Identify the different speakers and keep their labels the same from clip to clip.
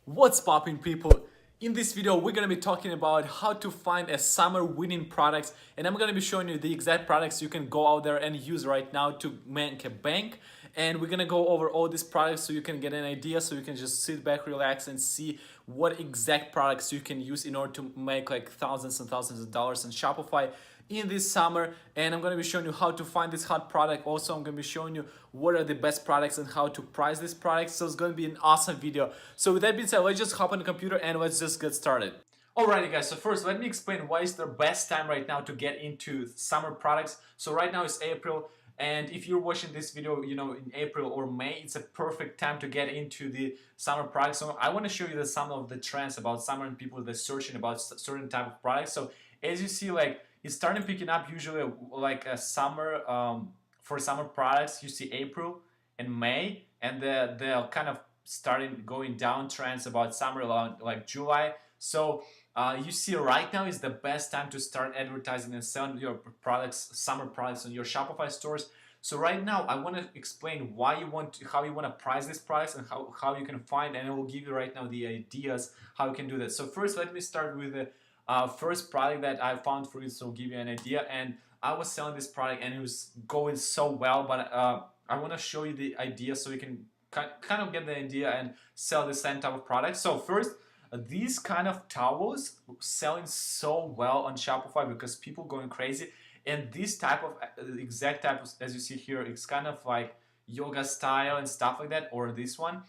Speaker 1: What's poppin', people? In this video we're gonna be talking about how to find a summer winning products, and I'm gonna be showing you the exact products you can go out there and use right now to make a bank. And we're gonna go over all these products so you can get an idea, so you can just sit back, relax, and see what exact products you can use in order to make like thousands and thousands of dollars on Shopify in this summer. And I'm going to be showing you how to find this hot product. Also, I'm going to be showing you what are the best products and how to price these products. So it's going to be an awesome video. So with that being said, let's just hop on the computer and let's just get started. Alrighty guys, so first let me explain why is the best time right now to get into summer products. So right now it's April, and if you're watching this video, in April or May, it's a perfect time to get into the summer products. So I want to show you some of the trends about summer and people that are searching about certain type of products. So as you see, like it's starting picking up usually like a summer for summer products. You see April and May, and they're kind of starting going down trends about summer around like July. So you see right now is the best time to start advertising and selling your products, summer products on your Shopify stores. So right now I want to explain why you want to, how you want to price these products and how you can find, and I will give you right now the ideas how you can do that. So first let me start with the first product that I found for you, so I'll give you an idea. And I was selling this product and it was going so well, but I want to show you the idea so you can kind of get the idea and sell the same type of product. So first, these kind of towels selling so well on Shopify because people going crazy. And this type of exact type of, as you see here, it's kind of like yoga style and stuff like that, or this one.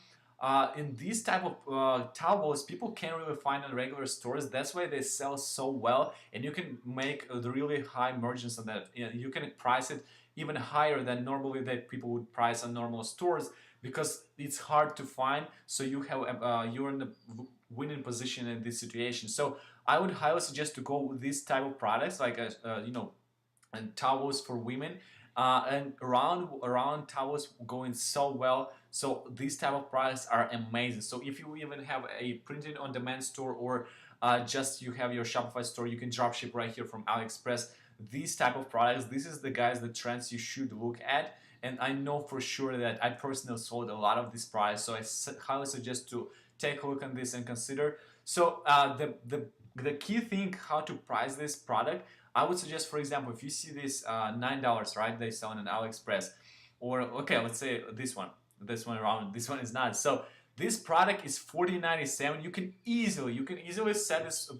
Speaker 1: In these type of towels, people can't really find in regular stores. That's why they sell so well, and you can make the really high margins on that. You can price it even higher than normally that people would price on normal stores because it's hard to find. So you have you're in the winning position in this situation. So I would highly suggest to go with this type of products, like and towels for women, and around towels going so well. So these type of products are amazing. So if you even have a printed on demand store, or just you have your Shopify store, you can drop ship right here from AliExpress. These type of products, this is the trends you should look at. And I know for sure that I personally sold a lot of these products, so I highly suggest to take a look at this and consider. So the key thing how to price this product, I would suggest, for example, if you see this $9, right? They sell on AliExpress, or okay, let's say this one around. This one is not. So this product is $14.97. You can easily set this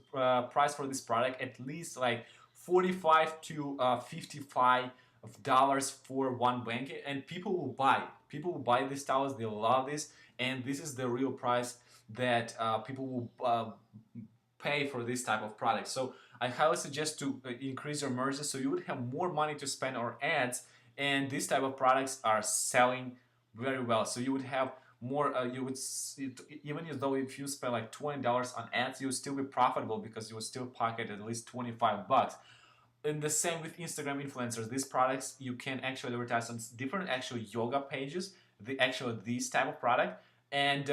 Speaker 1: price for this product at least like 45 to 55 of dollars for one blanket, and people will buy. People will buy these towels. They love this, and this is the real price that people will pay for this type of product. So I highly suggest to increase your margins so you would have more money to spend on ads, and these type of products are selling very well. So you would have more, you would even though if you spend like $20 on ads, you would still be profitable because you would still pocket at least 25 bucks. And the same with Instagram influencers. These products you can actually advertise on different actual yoga pages, this type of product. And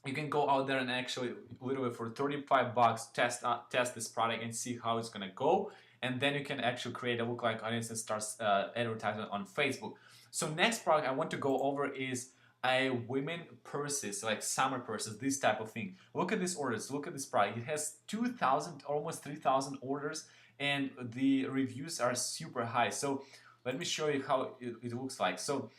Speaker 1: you can go out there and actually literally for 35 bucks test this product and see how it's gonna go, and then you can actually create a lookalike audience and start advertising on Facebook. So next product I want to go over is a women purses, like summer purses, this type of thing. Look at these orders, look at this product. It has 2,000, almost 3,000 orders, and the reviews are super high. So let me show you how it looks like. So,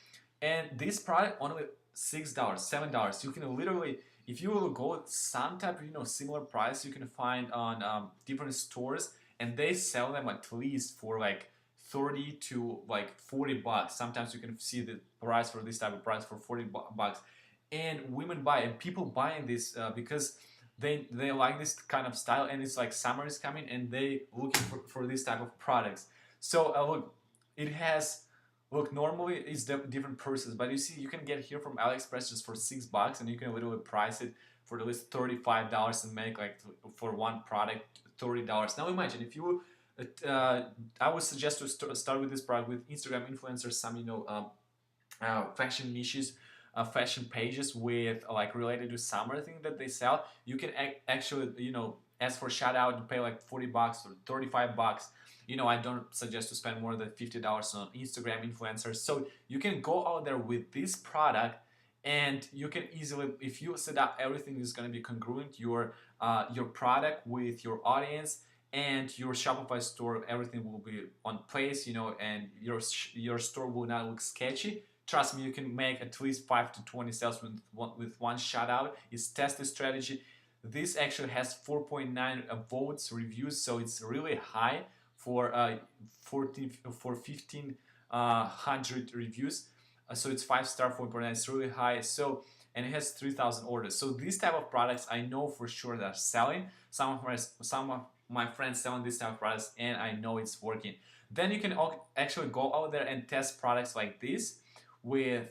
Speaker 1: and this product only $6, $7. You can literally, if you will go some type of similar price, you can find on different stores, and they sell them at least for like 30 to like 40 bucks. Sometimes you can see the price for this type of price for 40 bucks, and women buy, and people buying this because they like this kind of style, and it's like summer is coming and they looking for this type of products. So look, it has, look, normally it's different purses, but you see you can get here from AliExpress just for 6 bucks, and you can literally price it for at least $35 and make like for one product $30. Now imagine if you I would suggest to start with this product with Instagram influencers, some fashion niches, fashion pages with like related to summer thing that they sell. You can actually ask for shout out and pay like 40 bucks or 35 bucks. I don't suggest to spend more than $50 on Instagram influencers. So you can go out there with this product and you can easily, if you set up everything is going to be congruent, your product with your audience and your Shopify store, everything will be on place, and your store will not look sketchy. Trust me, you can make at least 5 to 20 sales with one shout out. It's test the strategy. This actually has 4.9 votes reviews, so it's really high for 1500 reviews. So it's 5-star, 4.9. It's really high. So, and it has 3,000 orders. So these type of products I know for sure that are selling. Some of my friends selling this type of products, and I know it's working. Then you can actually go out there and test products like this with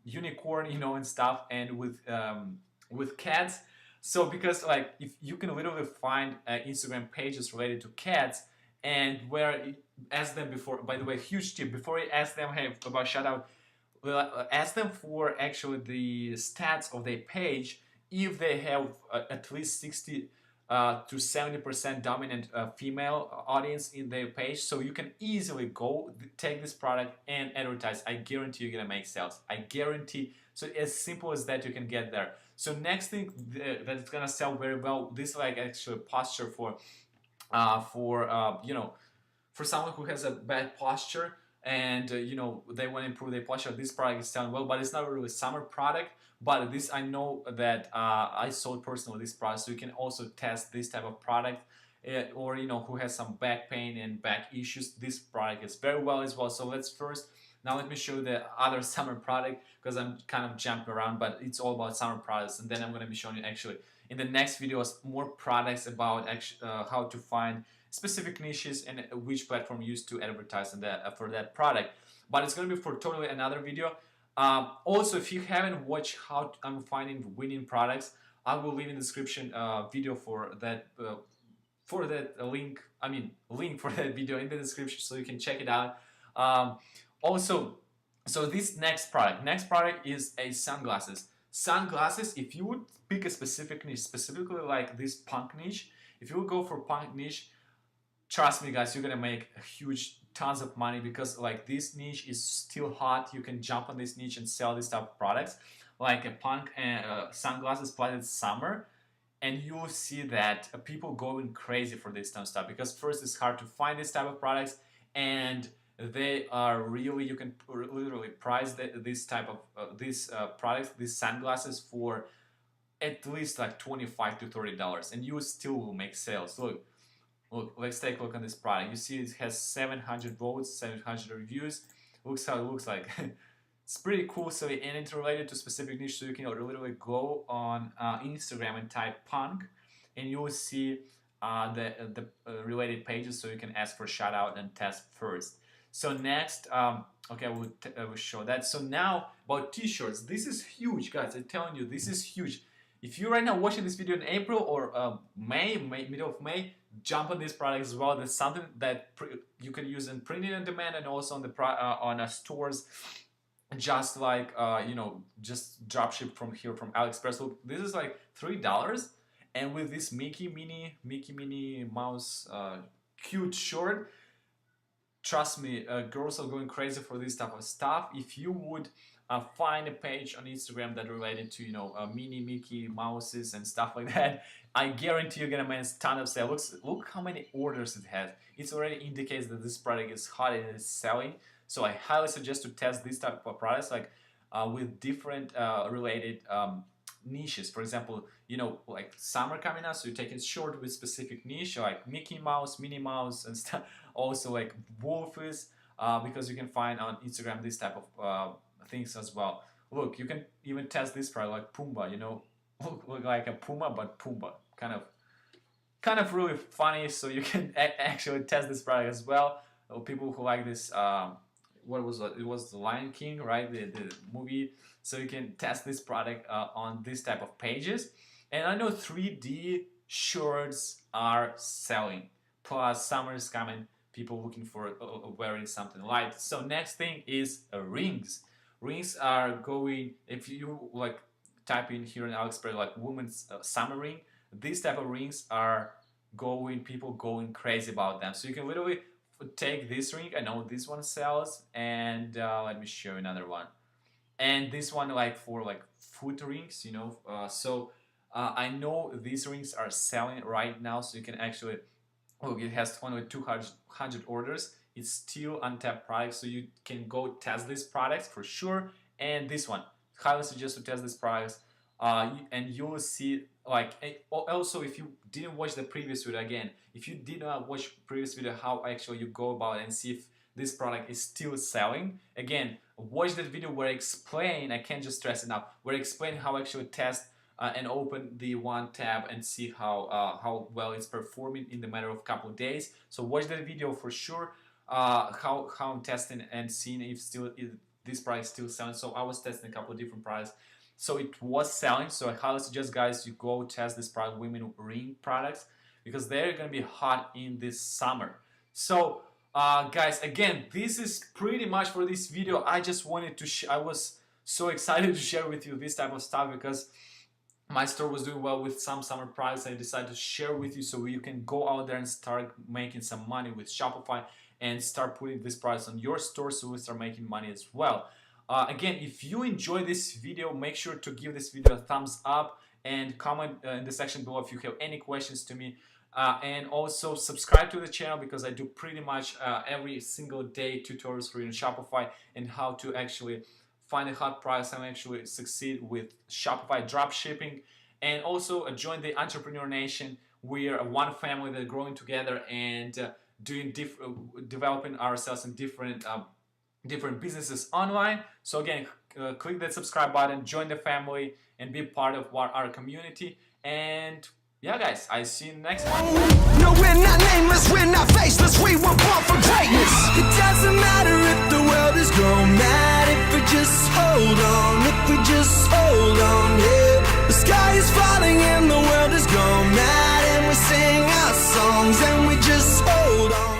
Speaker 1: unicorn, and stuff, and with cats. So because like if you can literally find Instagram pages related to cats, and where ask them before. By the way, huge tip: before you ask them, hey, about shout out, ask them for actually the stats of their page. If they have at least 60 to 70% dominant female audience in their page, so you can easily go take this product and advertise. I guarantee you're gonna make sales. I guarantee. So as simple as that, you can get there. So next thing that's gonna sell very well. This is like actually posture for for someone who has a bad posture and they want to improve their posture. This product is selling well, but it's not really a summer product. But this I know that I sold personally this product, so you can also test this type of product. Or who has some back pain and back issues. This product is very well as well. So let me show you the other summer product, because I'm kind of jumping around, but it's all about summer products. And then I'm going to be showing you actually in the next videos more products about how to find specific niches and which platform use to advertise for that product. But it's going to be for totally another video. Also, if you haven't watched how I'm finding winning products, I will leave in the description video for that link. Link for that video in the description, so you can check it out. Also, so this next product is a sunglasses. Sunglasses, if you would pick a specific niche, specifically like this punk niche, if you would go for punk niche, trust me guys, you're gonna make tons of money, because like this niche is still hot. You can jump on this niche and sell this type of products like a punk and sunglasses plus it's summer, and you will see that people going crazy for this type of stuff, because first it's hard to find this type of products, and they are really, you can literally price this type of these products, these sunglasses, for at least like $25 to $30, and you still will make sales. Look, let's take a look on this product. You see it has 700 votes, 700 reviews. Looks how it looks like. It's pretty cool. So, and it's related to specific niche, so you can literally go on Instagram and type punk, and you will see the related pages, so you can ask for a shout out and test first. So next, okay, we'll show that. So now about t-shirts. This is huge, guys. I'm telling you, this is huge. If you're right now watching this video in April or middle of May, jump on this product as well. That's something that you can use in printing on demand, and also on the on stores, just like just drop ship from here from AliExpress. Look, this is like $3, and with this Mickey Minnie Mouse cute shirt. Trust me, girls are going crazy for this type of stuff. If you would find a page on Instagram that related to mini Mickey Mouses and stuff like that, I guarantee you're gonna make a ton of sales. Look how many orders it has. It already indicates that this product is hot and it's selling. So I highly suggest to test this type of products, like with different related niches. For example, like summer coming up, so you take it short with specific niche like Mickey Mouse, Minnie Mouse, and stuff. Also like wolfies, because you can find on Instagram this type of things as well. Look, you can even test this product like Pumbaa. Look like a puma, but Pumbaa, kind of really funny. So you can actually test this product as well. People who like this. What was it? It was The Lion King, right? The movie. So you can test this product on this type of pages. And I know 3D shirts are selling. Plus, summer is coming. People looking for wearing something light. So next thing is rings. Rings are going, if you like type in here in AliExpress like women's summer ring, these type of rings are people going crazy about them. So you can literally take this ring. I know this one sells, and let me show you another one. and this one like for like foot rings, you know. I know these rings are selling right now, so you can actually look. It has only 200 orders. It's still untapped product, so you can go test these products for sure. And this one, highly suggest to test these products. And you will see, like, also if you didn't watch the previous video, again, if you did not watch previous video, how actually you go about it and see if this product is still selling. Again, watch that video where I explain, I can't just stress enough, where I explain how actually test and open the one tab and see how well it's performing in the matter of a couple of days. So watch that video for sure. How I'm testing and seeing if this product is still selling. So I was testing a couple of different products, so it was selling. So I highly suggest, guys, you go test this product, women ring products, because they're gonna be hot in this summer. So guys, again, this is pretty much for this video. I just wanted to I was so excited to share with you this type of stuff because my store was doing well with some summer products. I decided to share with you so you can go out there and start making some money with Shopify and start putting this price on your store, so we start making money as well. Again, if you enjoy this video, make sure to give this video a thumbs up and comment in the section below if you have any questions to me. And also subscribe to the channel, because I do pretty much every single day tutorials for you in Shopify and how to actually find a hot price and actually succeed with Shopify drop shipping. And also join the Entrepreneur Nation. We are one family that are growing together and developing ourselves in different businesses online. So again, click that subscribe button, join the family, and be part of our community. And yeah, guys, I see you next one.
Speaker 2: No, we're not nameless, we're not faceless, we were born for greatness. It doesn't matter if the world is gone mad, if we just hold on, if we just hold on, yeah. The sky is falling and the world is gone mad, and we sing our songs and we just hold on.